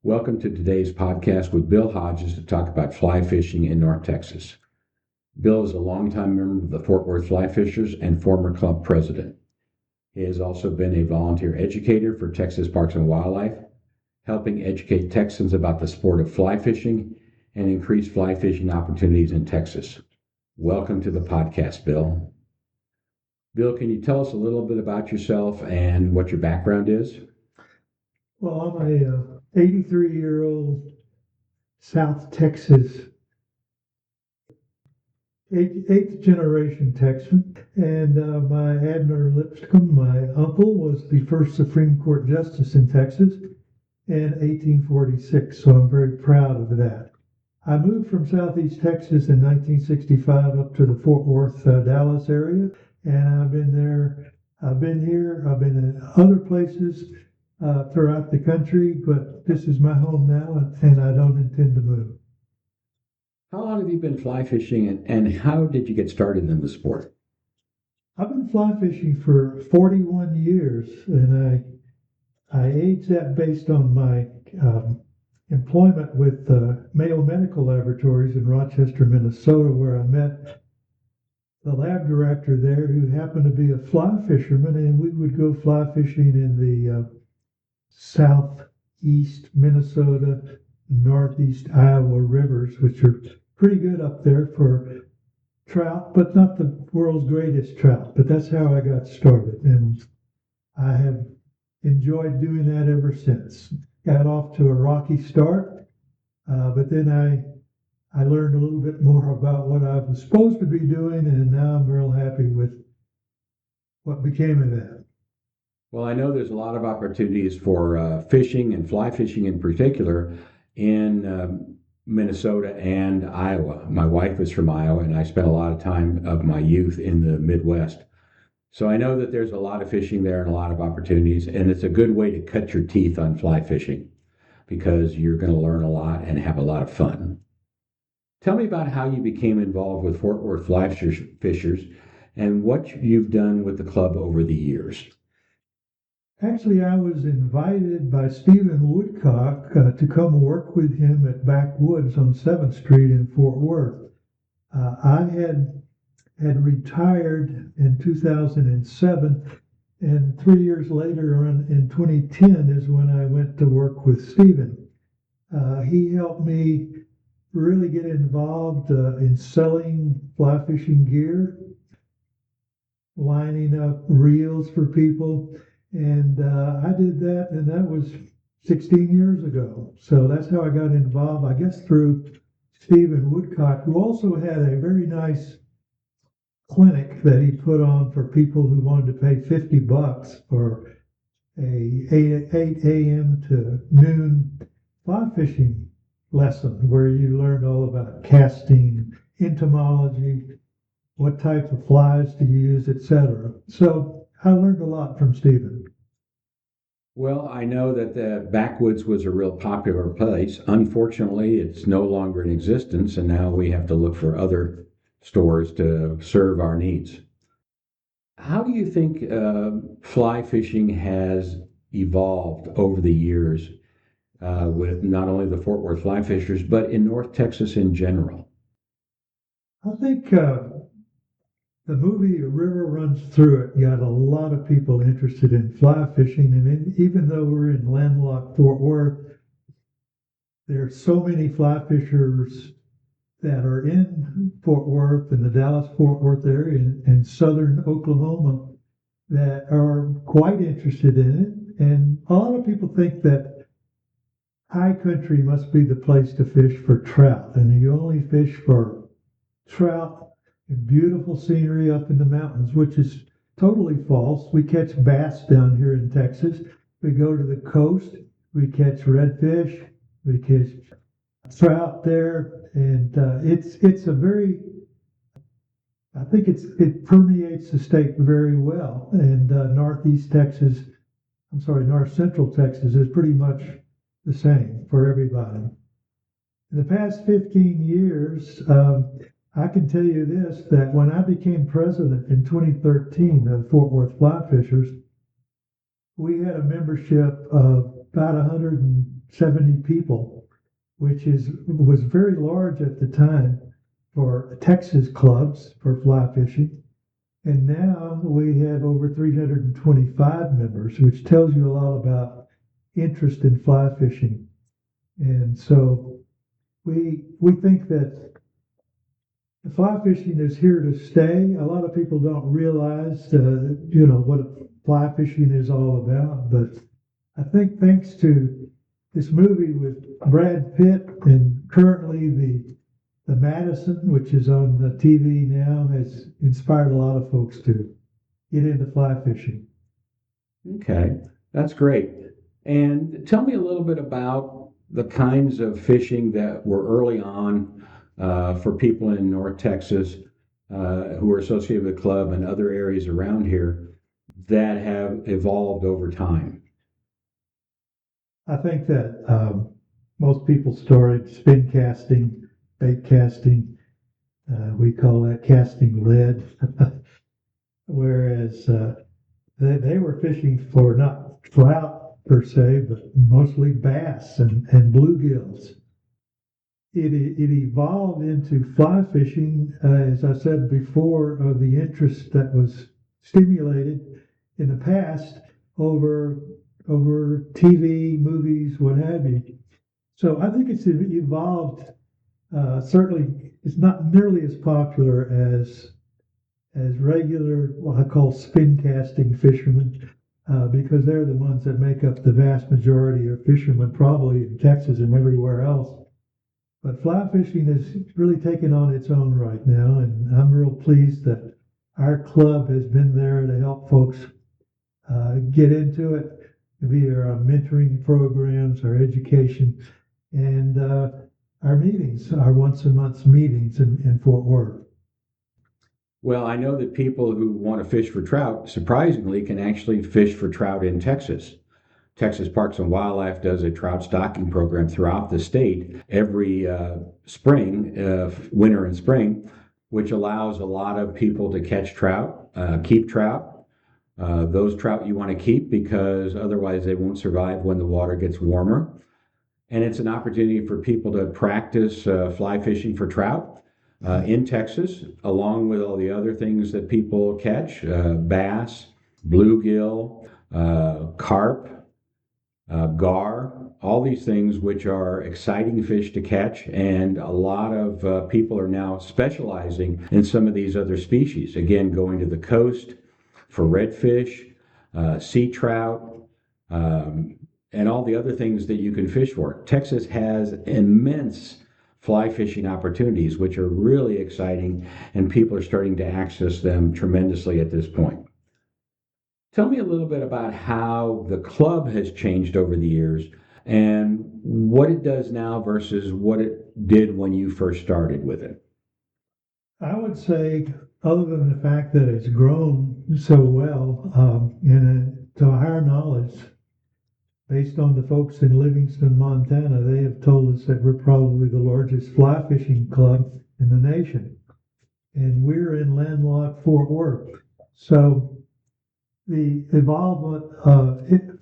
Welcome to today's podcast with Bill Hodges to talk about fly fishing in North Texas. Bill is a longtime member of the Fort Worth Fly Fishers and former club president. He has also been a volunteer educator for Texas Parks and Wildlife, helping educate Texans about the sport of fly fishing and increase fly fishing opportunities in Texas. Welcome to the podcast, Bill. Bill, can you tell us a little bit about yourself and what your background is? Well, I'm a 83-year-old South Texas, eighth generation Texan, and my Abner Lipscomb, my uncle, was the first Supreme Court Justice in Texas in 1846, so I'm very proud of that. I moved from Southeast Texas in 1965 up to the Fort Worth, Dallas area, and I've been here, I've been in other places throughout the country, but this is my home now, and I don't intend to move. How long have you been fly fishing and how did you get started in the sport? I've been fly fishing for 41 years, and I age that based on my employment with Mayo Medical Laboratories in Rochester, Minnesota, where I met the lab director there, who happened to be a fly fisherman, and we would go fly fishing in the southeast Minnesota, northeast Iowa rivers, which are pretty good up there for trout, but not the world's greatest trout. But that's how I got started, and I have enjoyed doing that ever since. Got off to a rocky start, but then I learned a little bit more about what I was supposed to be doing, and now I'm real happy with what became of that. Well, I know there's a lot of opportunities for fishing and fly fishing in particular in Minnesota and Iowa. My wife is from Iowa, and I spent a lot of time of my youth in the Midwest. So I know that there's a lot of fishing there and a lot of opportunities, and it's a good way to cut your teeth on fly fishing because you're going to learn a lot and have a lot of fun. Tell me about how you became involved with Fort Worth Fly Fishers and what you've done with the club over the years. Actually, I was invited by Stephen Woodcock to come work with him at Backwoods on 7th Street in Fort Worth. I had retired in 2007, and 3 years later, in 2010, is when I went to work with Stephen. He helped me really get involved in selling fly fishing gear, lining up reels for people. And I did that, and that was 16 years ago. So that's how I got involved, I guess, through Stephen Woodcock, who also had a very nice clinic that he put on for people who wanted to pay $50 for a 8 a.m. to noon fly fishing lesson, where you learned all about casting, entomology, what type of flies to use, etc. So I learned a lot from Stephen. Well, I know that the Backwoods was a real popular place. Unfortunately, it's no longer in existence, and now we have to look for other stores to serve our needs. How do you think fly fishing has evolved over the years with not only the Fort Worth Fly Fishers, but in North Texas in general? I think the movie A River Runs Through It got a lot of people interested in fly fishing, and even though we're in landlocked Fort Worth, there are so many fly fishers that are in Fort Worth and the Dallas-Fort Worth area and southern Oklahoma that are quite interested in it. And a lot of people think that high country must be the place to fish for trout, and you only fish for trout and beautiful scenery up in the mountains, which is totally false. We catch bass down here in Texas. We go to the coast, we catch redfish, we catch trout there, and it's a very, I think it permeates the state very well. And north central Texas is pretty much the same for everybody. In the past 15 years, I can tell you this, that when I became president in 2013 of Fort Worth Fly Fishers, we had a membership of about 270 people, which was very large at the time for Texas clubs for fly fishing. And now we have over 325 members, which tells you a lot about interest in fly fishing. And so we think that fly fishing is here to stay. A lot of people don't realize, what fly fishing is all about. But I think thanks to this movie with Brad Pitt and currently the Madison, which is on the TV now, has inspired a lot of folks to get into fly fishing. Okay, that's great. And tell me a little bit about the kinds of fishing that were early on for people in North Texas who are associated with the club and other areas around here that have evolved over time. I think that most people started spin casting, bait casting. We call that casting lead, whereas they were fishing for not trout per se, but mostly bass and bluegills. It evolved into fly fishing, as I said before, of the interest that was stimulated in the past over TV, movies, what have you. So I think it's evolved. Certainly, it's not nearly as popular as regular, what I call spin casting fishermen, because they're the ones that make up the vast majority of fishermen, probably in Texas and everywhere else. But fly fishing is really taking on its own right now, and I'm real pleased that our club has been there to help folks get into it via our mentoring programs, our education, and our meetings, our once a month meetings in Fort Worth. Well, I know that people who want to fish for trout, surprisingly, can actually fish for trout in Texas. Texas Parks and Wildlife does a trout stocking program throughout the state every spring, winter and spring, which allows a lot of people to catch trout, keep trout. Those trout you want to keep because otherwise they won't survive when the water gets warmer. And it's an opportunity for people to practice fly fishing for trout in Texas, along with all the other things that people catch, bass, bluegill, carp, gar, all these things which are exciting fish to catch, and a lot of people are now specializing in some of these other species. Again, going to the coast for redfish, sea trout, and all the other things that you can fish for. Texas has immense fly fishing opportunities, which are really exciting, and people are starting to access them tremendously at this point. Tell me a little bit about how the club has changed over the years and what it does now versus what it did when you first started with it. I would say, other than the fact that it's grown so well, to our knowledge, based on the folks in Livingston, Montana, they have told us that we're probably the largest fly fishing club in the nation. And we're in landlocked Fort Worth. So the involvement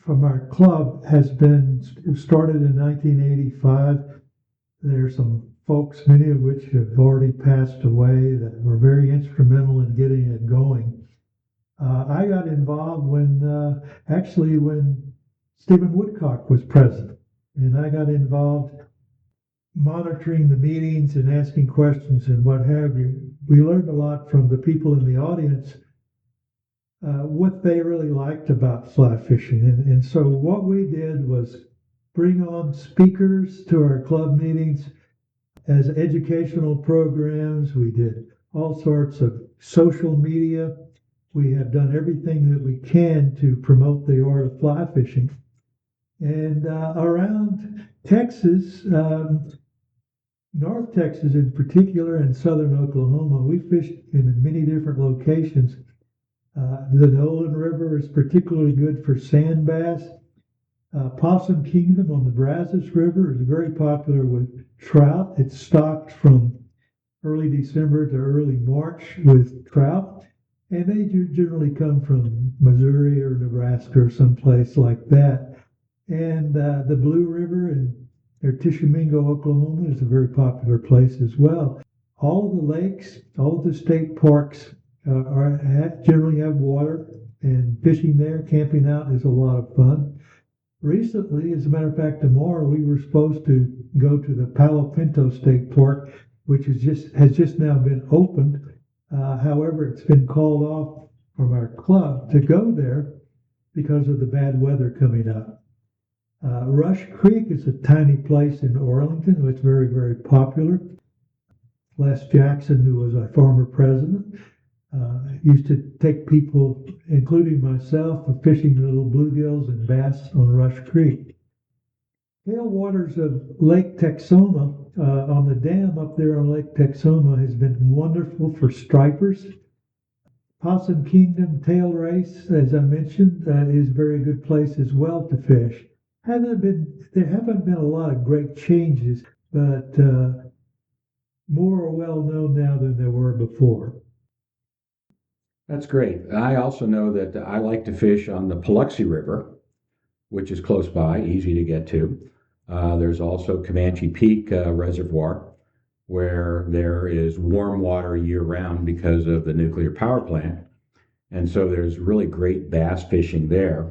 from our club has been started in 1985. There's some folks, many of which have already passed away, that were very instrumental in getting it going. I got involved when Stephen Woodcock was president, and I got involved monitoring the meetings and asking questions and what have you. We learned a lot from the people in the audience, what they really liked about fly fishing. And so what we did was bring on speakers to our club meetings as educational programs. We did all sorts of social media. We have done everything that we can to promote the art of fly fishing. And around Texas, North Texas in particular, and southern Oklahoma, we fished in many different locations. The Nolan River is particularly good for sand bass. Possum Kingdom on the Brazos River is very popular with trout. It's stocked from early December to early March with trout, and they generally come from Missouri or Nebraska or someplace like that. And the Blue River in Tishomingo, Oklahoma is a very popular place as well. All of the lakes, all of the state parks generally have water, and fishing there, camping out is a lot of fun. Recently, as a matter of fact, tomorrow we were supposed to go to the Palo Pinto State Park, which has just now been opened. However, it's been called off from our club to go there because of the bad weather coming up. Rush Creek is a tiny place in Arlington. It's very, very popular. Les Jackson, who was our former president, used to take people, including myself, fishing little bluegills and bass on Rush Creek. Tailwaters of Lake Texoma, on the dam up there on Lake Texoma, has been wonderful for stripers. Possum Kingdom Tail Race, as I mentioned, is a very good place as well to fish. There haven't been a lot of great changes, but more well known now than there were before. That's great. I also know that I like to fish on the Paluxy River, which is close by, easy to get to. There's also Comanche Peak Reservoir, where there is warm water year round because of the nuclear power plant. And so there's really great bass fishing there.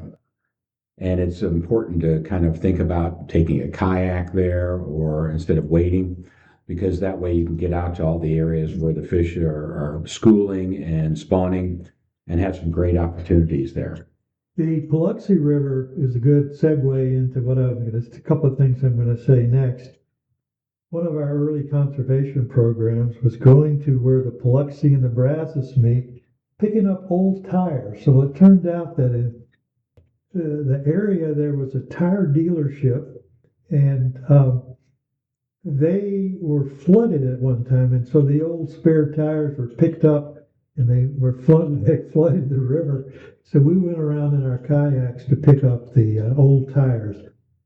And it's important to kind of think about taking a kayak there or instead of wading, because that way you can get out to all the areas where the fish are schooling and spawning and have some great opportunities there. The Paluxy River is a good segue into a couple of things I'm going to say next. One of our early conservation programs was going to where the Paluxy and the Brazos meet, picking up old tires. So it turned out that in the area there was a tire dealership, and they were flooded at one time, and so the old spare tires were picked up and they flooded the river. So we went around in our kayaks to pick up the old tires.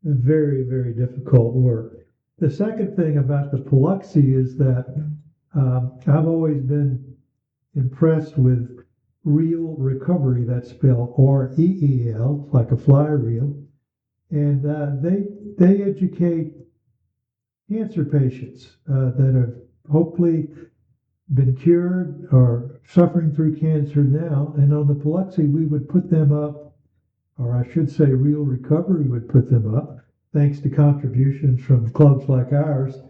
Very, very difficult work. The second thing about the Paluxy is that I've always been impressed with reel recovery. That's spelled REEL, like a fly reel. And they educate cancer patients that have hopefully been cured or suffering through cancer now. And on the Paluxy, we would put them up, or I should say Reel Recovery would put them up, thanks to contributions from clubs like ours.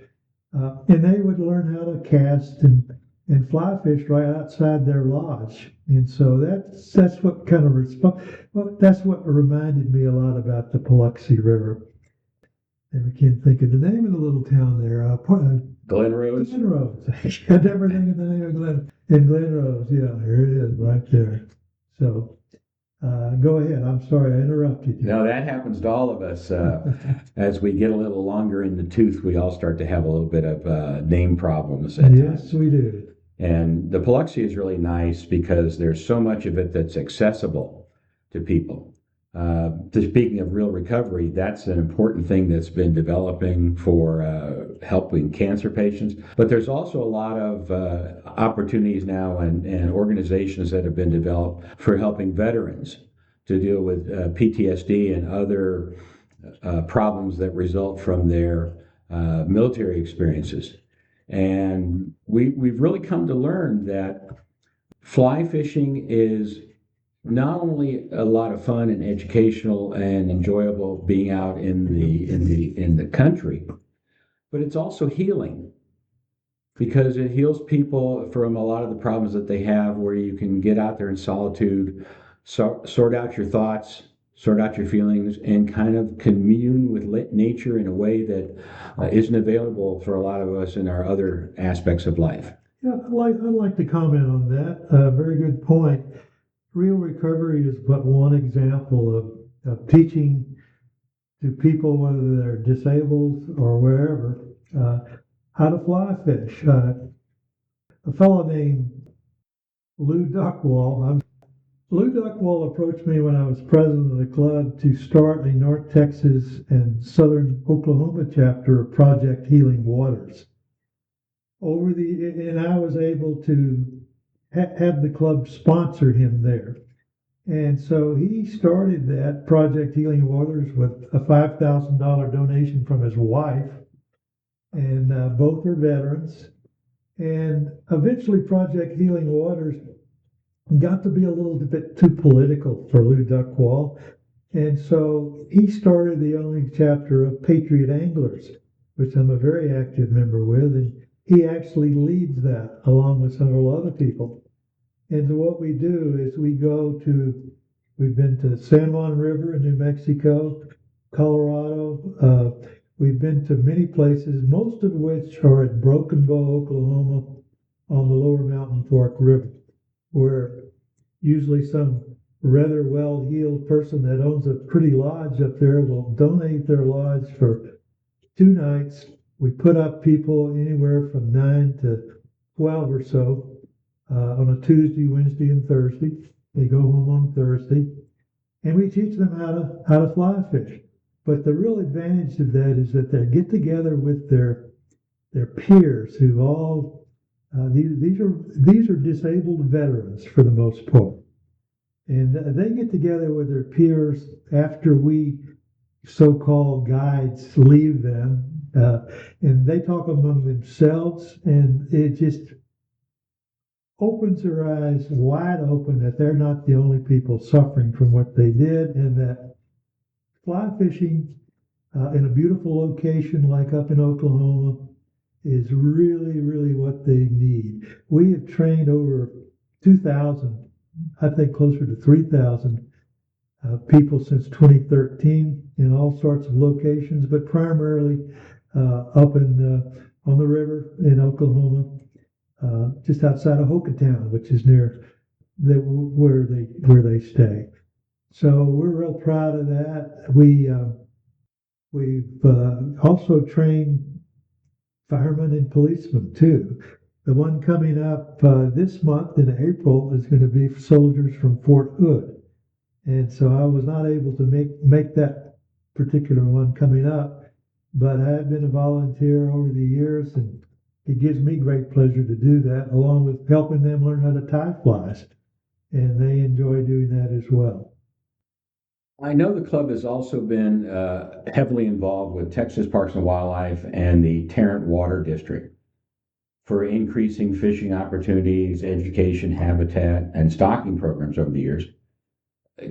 And they would learn how to cast and fly fish right outside their lodge. And so that's what kind of that's what reminded me a lot about the Paluxy River. Never can think of the name of the little town there. Glen Rose? Glen Rose. I never think of the name of Glen Rose. Yeah, here it is right there. So go ahead. I'm sorry I interrupted you. No, that happens to all of us. As we get a little longer in the tooth, we all start to have a little bit of name problems at Yes, times. we do. And the Paluxy is really nice because there's so much of it that's accessible to people. Speaking of real recovery, that's an important thing that's been developing for helping cancer patients. But there's also a lot of opportunities now and organizations that have been developed for helping veterans to deal with PTSD and other problems that result from their military experiences. And we've really come to learn that fly fishing is not only a lot of fun and educational and enjoyable being out in the country, but it's also healing because it heals people from a lot of the problems that they have, where you can get out there in solitude, sort out your thoughts, sort out your feelings, and kind of commune with nature in a way that isn't available for a lot of us in our other aspects of life. Yeah, I'd like to comment on that. Very good point. Real recovery is but one example of teaching to people, whether they're disabled or wherever, how to fly fish. A fellow named Lou Duckwall approached me when I was president of the club to start a North Texas and Southern Oklahoma chapter of Project Healing Waters. And I was able to have the club sponsor him there. And so he started that Project Healing Waters with a $5,000 donation from his wife, and both are veterans. And eventually, Project Healing Waters got to be a little bit too political for Lou Duckwall. And so he started the only chapter of Patriot Anglers, which I'm a very active member with. And he actually leads that along with several other people. And so what we do is we've been to San Juan River in New Mexico, Colorado. We've been to many places, most of which are at Broken Bow, Oklahoma, on the Lower Mountain Fork River, where usually some rather well-heeled person that owns a pretty lodge up there will donate their lodge for 2 nights. We put up people anywhere from 9 to 12 or so on a Tuesday, Wednesday, and Thursday. They go home on Thursday, and we teach them how to fly fish. But the real advantage of that is that they get together with their peers who all these are disabled veterans for the most part, and they get together with their peers after we so-called guides leave them, and they talk among themselves, and it just opens their eyes wide open that they're not the only people suffering from what they did, and that fly fishing in a beautiful location like up in Oklahoma is really, really what they need. We have trained over 2,000, I think closer to 3,000 people since 2013 in all sorts of locations, but primarily up on the river in Oklahoma, just outside of Hockatown, which is near where they stay. So we're real proud of that. We've also trained firemen and policemen too. The one coming up this month in April is going to be soldiers from Fort Hood, and so I was not able to make that particular one coming up, but I've been a volunteer over the years, and it gives me great pleasure to do that, along with helping them learn how to tie flies, and they enjoy doing that as well. I know the club has also been heavily involved with Texas Parks and Wildlife and the Tarrant Water District for increasing fishing opportunities, education, habitat, and stocking programs over the years.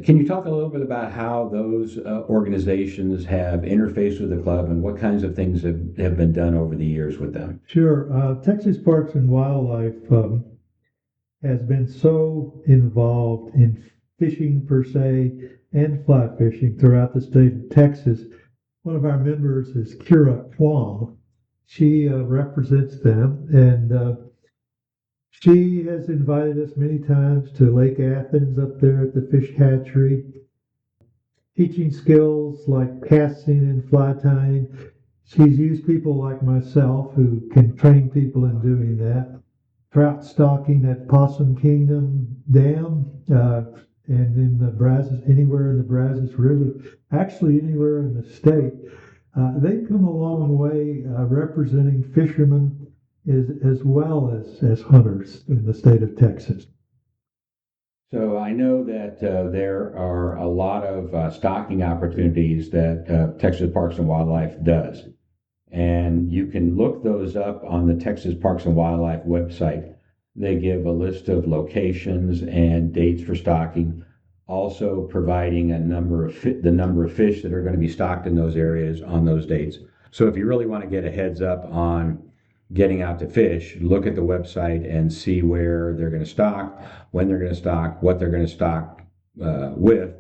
Can you talk a little bit about how those organizations have interfaced with the club and what kinds of things have been done over the years with them? Sure. Texas Parks and Wildlife has been so involved in fishing per se and fly fishing throughout the state of Texas. One of our members is Kira Kwong. She represents them, and she has invited us many times to Lake Athens up there at the fish hatchery, teaching skills like casting and fly tying. She's used people like myself who can train people in doing that. Trout stocking at Possum Kingdom Dam, and in the Brazos, anywhere in the Brazos River, actually anywhere in the state. They've come a long way representing fishermen as well as hunters in the state of Texas. So I know that there are a lot of stocking opportunities that Texas Parks and Wildlife does. And you can look those up on the Texas Parks and Wildlife website. They give a list of locations and dates for stocking, also providing the number of fish that are going to be stocked in those areas on those dates. So if you really want to get a heads up on getting out to fish, look at the website and see where they're going to stock, when they're going to stock, what they're going to stock with,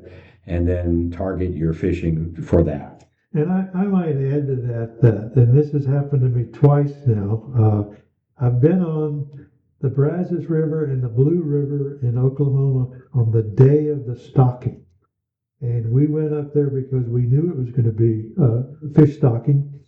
and then target your fishing for that. And I might add to that, and this has happened to me twice now. I've been on the Brazos River and the Blue River in Oklahoma on the day of the stocking. And we went up there because we knew it was going to be fish stocking,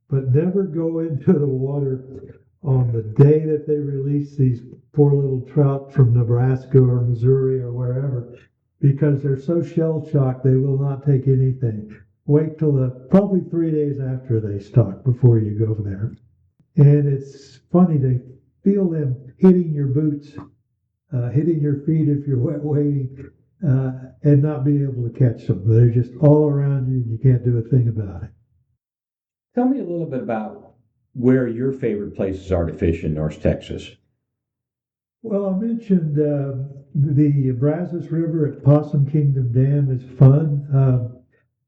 but never go into the water on the day that they release these poor little trout from Nebraska or Missouri or wherever, because they're so shell-shocked they will not take anything. Wait till probably 3 days after they stock before you go there. And it's funny to feel them hitting your boots, hitting your feet if you're wet wading, and not be able to catch them. They're just all around you and you can't do a thing about it. Tell me a little bit about where your favorite places are to fish in North Texas. Well, I mentioned the Brazos River at Possum Kingdom Dam is fun.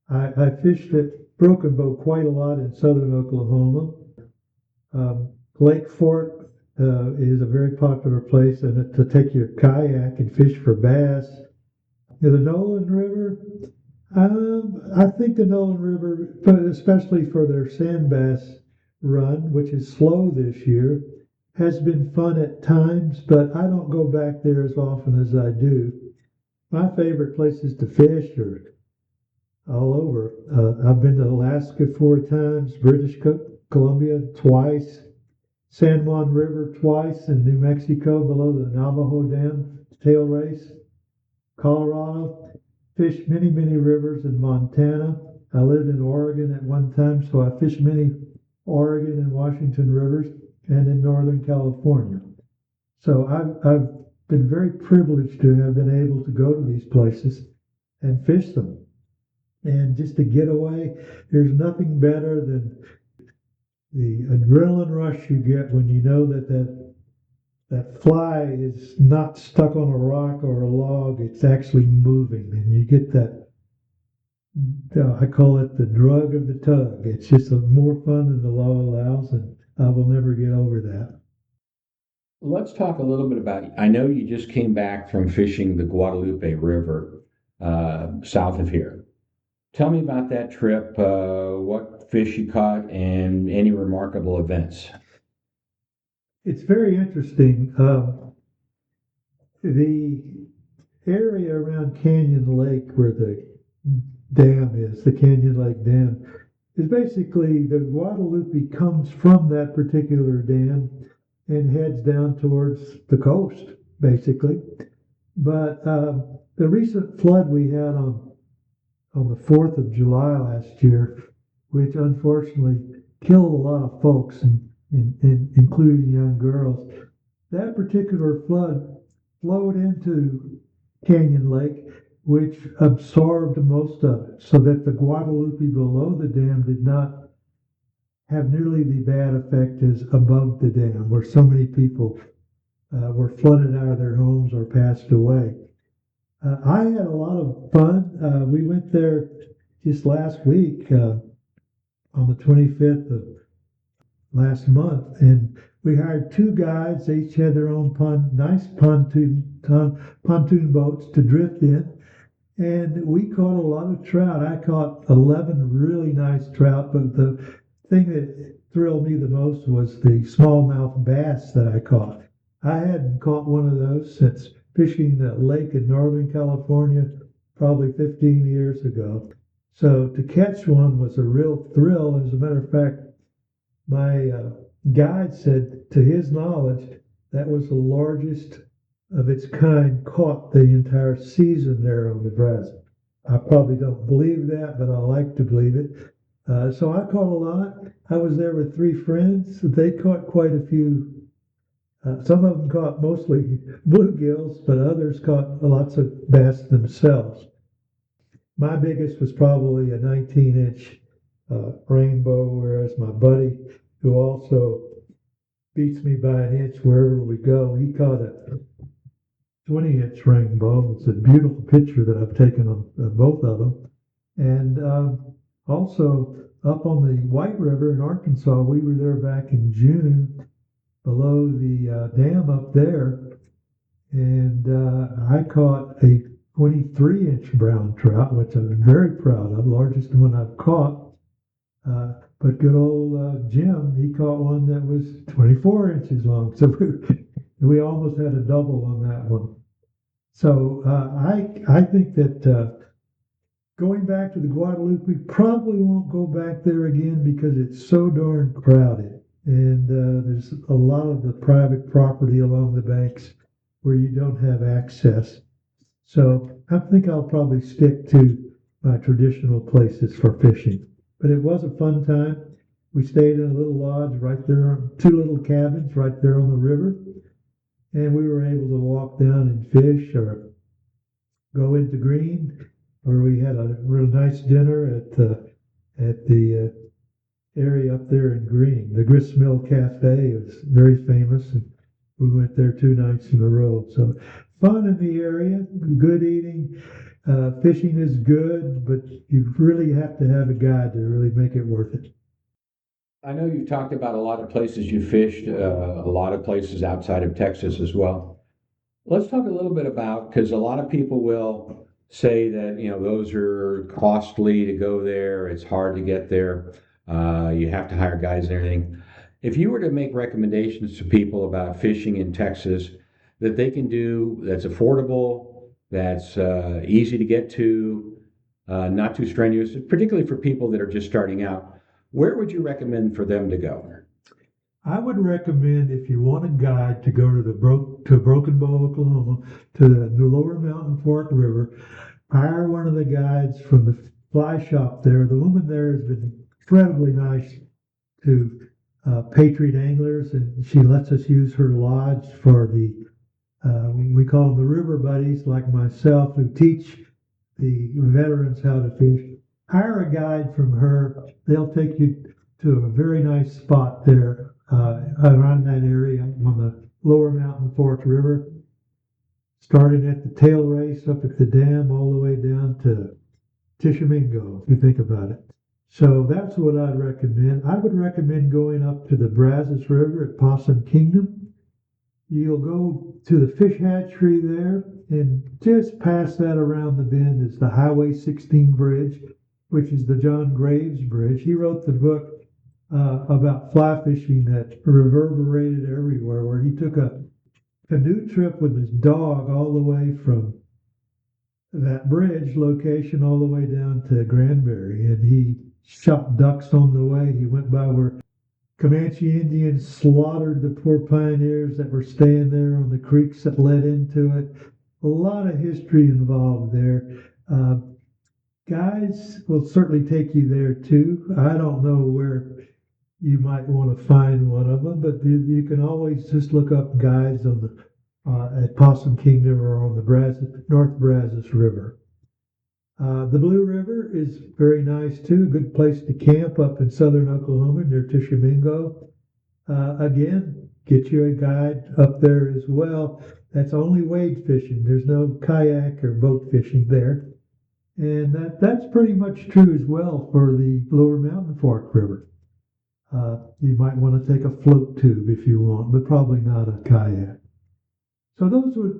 I fished at Broken Bow quite a lot in southern Oklahoma. Lake Fork is a very popular place and to take your kayak and fish for bass. The Nolan River, I think the Nolan River, but especially for their sand bass run, which is slow this year, has been fun at times, but I don't go back there as often as I do. My favorite places to fish are all over. I've been to Alaska 4 times, Columbia twice, San Juan River twice in New Mexico below the Navajo Dam tail race, Colorado, fished many, many rivers in Montana. I lived in Oregon at one time, so I fished many Oregon and Washington rivers and in Northern California. So I've been very privileged to have been able to go to these places and fish them. And just to get away, there's nothing better than the adrenaline rush you get when you know that fly is not stuck on a rock or a log, it's actually moving. And you get that, I call it the drug of the tug. It's just more fun than the law allows, and I will never get over that. Let's talk a little bit about. I know you just came back from fishing the Guadalupe River south of here. Tell me about that trip, what fish you caught, and any remarkable events. It's very interesting. The area around Canyon Lake where the dam is, the Canyon Lake Dam, is basically the Guadalupe comes from that particular dam and heads down towards the coast, basically. But the recent flood we had on the 4th of July last year, which unfortunately killed a lot of folks, including young girls, that particular flood flowed into Canyon Lake, which absorbed most of it, so that the Guadalupe below the dam did not have nearly the bad effect as above the dam, where so many people were flooded out of their homes or passed away. I had a lot of fun. We went there just last week on the 25th of last month, and we hired 2 guides. They each had their own nice pontoon boats to drift in, and we caught a lot of trout. I caught 11 really nice trout, but the thing that thrilled me the most was the smallmouth bass that I caught. I hadn't caught one of those since fishing the lake in Northern California probably 15 years ago. So to catch one was a real thrill. As a matter of fact, my guide said, to his knowledge, that was the largest of its kind caught the entire season there on the Brazos. I probably don't believe that, but I like to believe it. So I caught a lot. I was there with 3 friends. They caught quite a few. Some of them caught mostly bluegills, but others caught lots of bass themselves. My biggest was probably a 19-inch rainbow, whereas my buddy, who also beats me by an inch wherever we go, he caught a 20-inch rainbow. It's a beautiful picture that I've taken of both of them. And also up on the White River in Arkansas, we were there back in June below the dam up there, and I caught a 23-inch brown trout, which I'm very proud of, largest one I've caught. But good old Jim, he caught one that was 24 inches long. So we almost had a double on that one. So I think that going back to the Guadalupe, probably won't go back there again because it's so darn crowded. And there's a lot of the private property along the banks where you don't have access. So I think I'll probably stick to my traditional places for fishing. But it was a fun time. We stayed in a little lodge right there, 2 little cabins right there on the river. And we were able to walk down and fish or go into Green, where we had a real nice dinner at the area up there in Green. The Grist Mill Cafe is very famous, and we went there 2 nights in a row. So fun in the area, good eating. Fishing is good, but you really have to have a guide to really make it worth it. I know you've talked about a lot of places you fished, a lot of places outside of Texas as well. Let's talk a little bit about, because a lot of people will say that, those are costly to go there. It's hard to get there. You have to hire guides and everything. If you were to make recommendations to people about fishing in Texas that they can do, that's affordable, that's easy to get to, not too strenuous, particularly for people that are just starting out, where would you recommend for them to go? I would recommend if you want a guide to go to Broken Bow, Oklahoma, to the Lower Mountain Fork River. Hire one of the guides from the fly shop there. The woman there has been incredibly nice to Patriot anglers, and she lets us use her lodge for we call them the river buddies, like myself, who teach the veterans how to fish. Hire a guide from her. They'll take you to a very nice spot there around that area on the Lower Mountain Fork River, starting at the tail race up at the dam all the way down to Tishomingo, if you think about it. So that's what I'd recommend. I would recommend going up to the Brazos River at Possum Kingdom. You'll go to the fish hatchery there, and just past that around the bend is the Highway 16 bridge, which is the John Graves Bridge. He wrote the book about fly fishing that reverberated everywhere, where he took a canoe trip with his dog all the way from that bridge location all the way down to Granbury, and he shot ducks on the way. He went by where Comanche Indians slaughtered the poor pioneers that were staying there on the creeks that led into it. A lot of history involved there. Guys will certainly take you there too. I don't know where you might want to find one of them, but you can always just look up guides on the at Possum Kingdom or on the North Brazos River. The Blue River is very nice too, a good place to camp up in southern Oklahoma near Tishomingo. Again, get you a guide up there as well. That's only wade fishing. There's no kayak or boat fishing there. And that's pretty much true as well for the Lower Mountain Fork River. You might want to take a float tube if you want, but probably not a kayak. So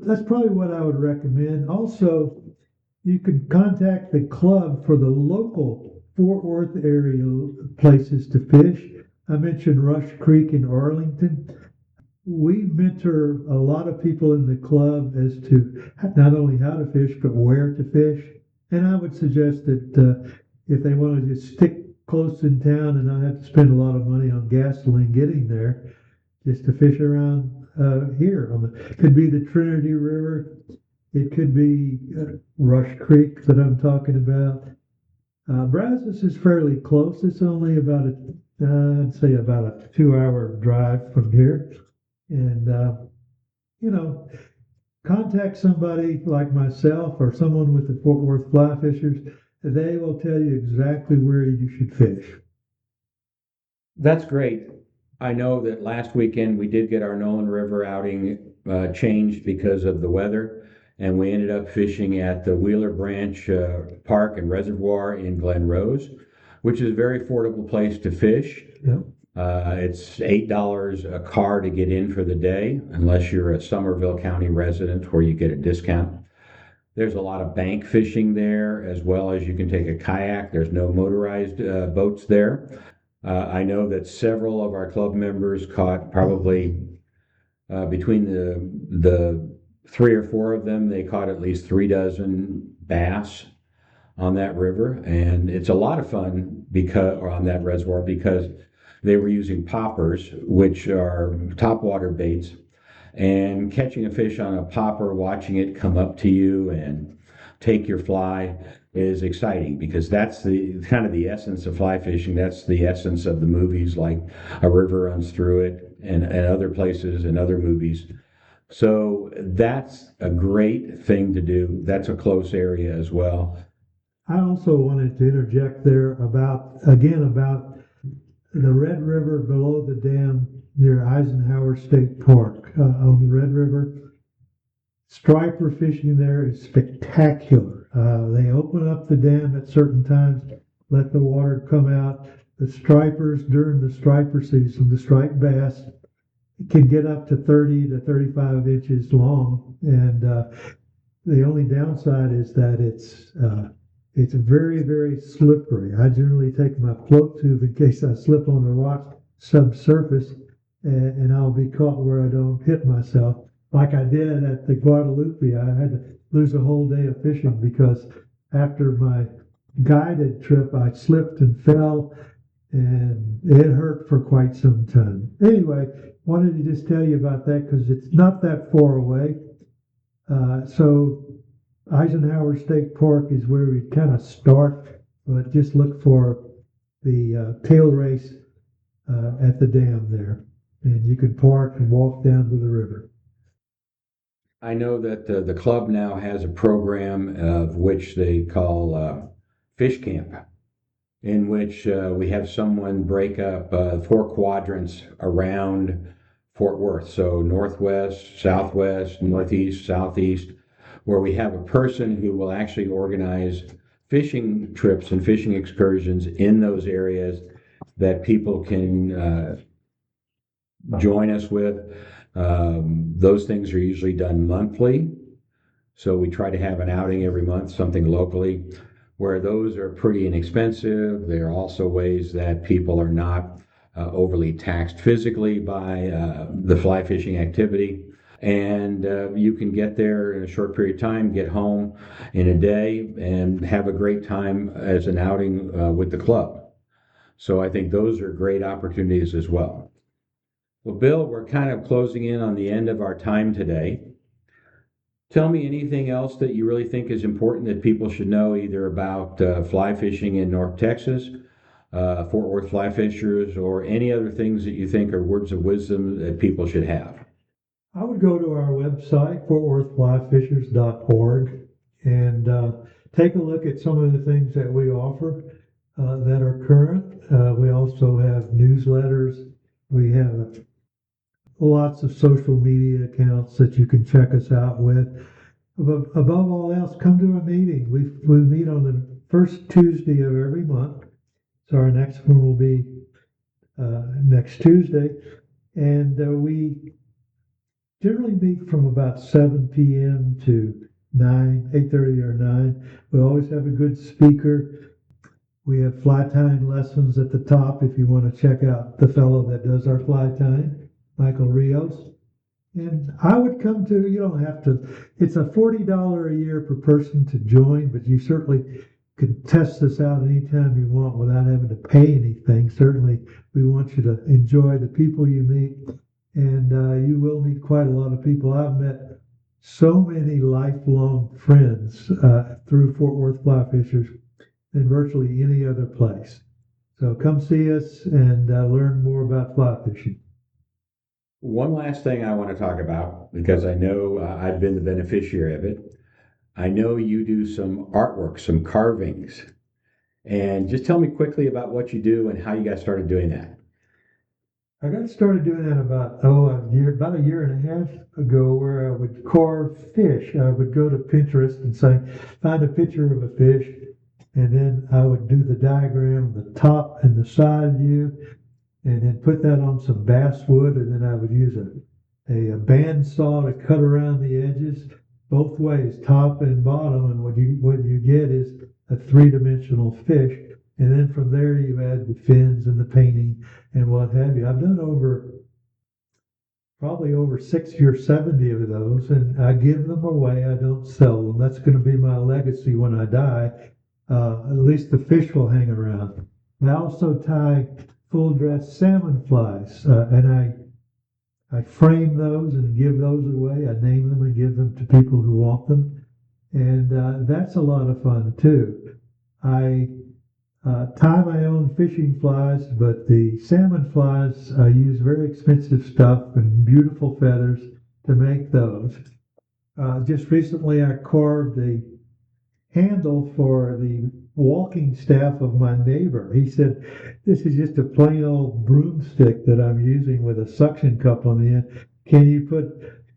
that's probably what I would recommend. Also, you can contact the club for the local Fort Worth area places to fish. I mentioned Rush Creek in Arlington. We mentor a lot of people in the club as to not only how to fish, but where to fish. And I would suggest that if they want to just stick close in town and not have to spend a lot of money on gasoline getting there, just to fish around here. Could be the Trinity River. It could be Rush Creek that I'm talking about. Brazos is fairly close. It's only about I'd say about a 2-hour drive from here. And, contact somebody like myself or someone with the Fort Worth Fly Fishers. They will tell you exactly where you should fish. That's great. I know that last weekend we did get our Nolan River outing changed because of the weather, and we ended up fishing at the Wheeler Branch Park and Reservoir in Glen Rose, which is a very affordable place to fish. Yep. It's $8 a car to get in for the day, unless you're a Somerville County resident where you get a discount. There's a lot of bank fishing there, as well as you can take a kayak. There's no motorized boats there. I know that several of our club members caught probably between the 3 or 4 of them, they caught at least 3 dozen bass on that river, and it's a lot of fun or on that reservoir because they were using poppers, which are topwater baits, and catching a fish on a popper, watching it come up to you and take your fly is exciting, because that's the kind of the essence of fly fishing. That's the essence of the movies like A River Runs Through It and other places and other movies. So that's a great thing to do. That's a close area as well. I also wanted to interject there about the Red River below the dam near Eisenhower State Park on the Red River. Striper fishing there is spectacular. They open up the dam at certain times, let the water come out. The stripers during the striper season, the striped bass, can get up to 30 to 35 inches long. And the only downside is that it's very, very slippery. I generally take my float tube in case I slip on the rock subsurface, and I'll be caught where I don't hit myself. Like I did at the Guadalupe, I had to lose a whole day of fishing because after my guided trip, I slipped and fell, and it hurt for quite some time. Anyway, wanted to just tell you about that because it's not that far away. So Eisenhower State Park is where we kind of start, but just look for the tail race at the dam there, and you can park and walk down to the river. I know that the club now has a program of which they call fish camp, in which we have someone break up 4 quadrants around Fort Worth. So northwest, southwest, northeast, southeast, where we have a person who will actually organize fishing trips and fishing excursions in those areas that people can join us with. Those things are usually done monthly. So we try to have an outing every month, something locally, where those are pretty inexpensive. There are also ways that people are not overly taxed physically by the fly fishing activity. And you can get there in a short period of time, get home in a day, and have a great time as an outing with the club. So I think those are great opportunities as well. Well, Bill, we're kind of closing in on the end of our time today. Tell me anything else that you really think is important that people should know, either about fly fishing in North Texas, Fort Worth fly fishers, or any other things that you think are words of wisdom that people should have. I would go to our website, fortworthflyfishers.org, and take a look at some of the things that we offer that are current. We also have newsletters. We have lots of social media accounts that you can check us out with. But above all else, come to a meeting. We meet on the first Tuesday of every month. So our next one will be next Tuesday. And we generally meet from about 7 p.m. to 8:30 or 9. We always have a good speaker. We have fly tying lessons at the top if you want to check out the fellow that does our fly tying, Michael Rios. And I would come to, you don't have to, it's a $40 a year per person to join, but you certainly can test this out anytime you want without having to pay anything. Certainly, we want you to enjoy the people you meet, and you will meet quite a lot of people. I've met so many lifelong friends through Fort Worth Fly Fishers than virtually any other place. So come see us and learn more about fly fishing. One last thing I want to talk about, because I know I've been the beneficiary of it. I know you do some artwork, some carvings. And just tell me quickly about what you do and how you got started doing that. I got started doing that about a year and a half ago, where I would carve fish. I would go to Pinterest and say, find a picture of a fish, and then I would do the diagram, the top and the side view, and then put that on some basswood, and then I would use a bandsaw to cut around the edges both ways, top and bottom, and what you get is a three-dimensional fish. And then from there you add the fins and the painting and what have you. I've done probably over 60 or 70 of those, and I give them away. I don't sell them. That's going to be my legacy when I die. At least the fish will hang around. I also tie full dress salmon flies, and I frame those and give those away. I name them and give them to people who want them, and that's a lot of fun too. I tie my own fishing flies, but the salmon flies I use very expensive stuff and beautiful feathers, to make those. Just recently, I carved the handle for the walking staff of my neighbor. He said, "This is just a plain old broomstick that I'm using with a suction cup on the end. Can you put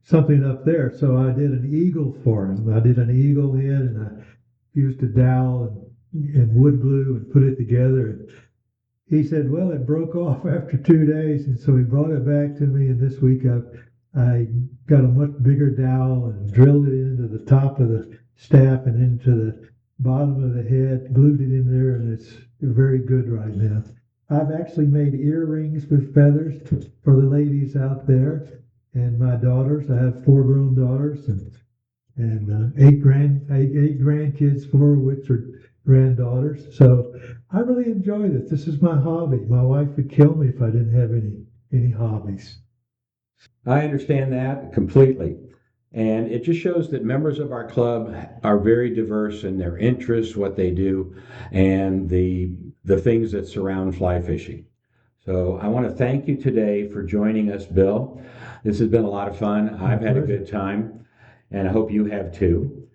something up there?" So I did an eagle for him. I did an eagle head, and I used a dowel and wood glue and put it together. And he said, "Well, it broke off after 2 days." And so he brought it back to me. And this week I got a much bigger dowel and drilled it into the top of the staff and into the bottom of the head, glued it in there, and it's very good right now. I've actually made earrings with feathers for the ladies out there and my daughters. I have 4 grown daughters and eight grandkids, 4 of which are granddaughters. So I really enjoy this. This is my hobby. My wife would kill me if I didn't have any hobbies. I understand that completely. And it just shows that members of our club are very diverse in their interests, what they do, and the things that surround fly fishing. So I want to thank you today for joining us, Bill. This has been a lot of fun. I've had a good time, and I hope you have too.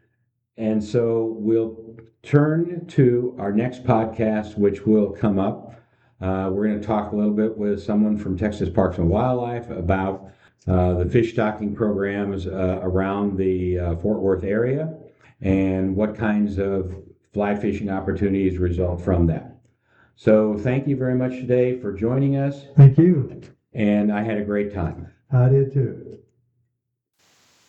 And so we'll turn to our next podcast, which will come up. We're going to talk a little bit with someone from Texas Parks and Wildlife about the fish stocking programs around the Fort Worth area and what kinds of fly fishing opportunities result from that. So thank you very much today for joining us. Thank you. And I had a great time. I did too.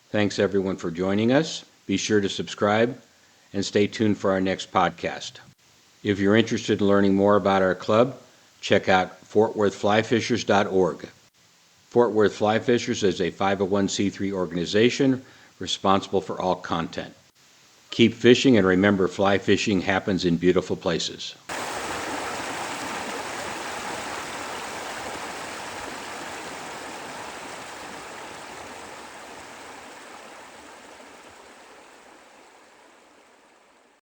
Thanks everyone for joining us. Be sure to subscribe and stay tuned for our next podcast. If you're interested in learning more about our club, check out fortworthflyfishers.org. Fort Worth Fly Fishers is a 501c3 organization responsible for all content. Keep fishing and remember, fly fishing happens in beautiful places.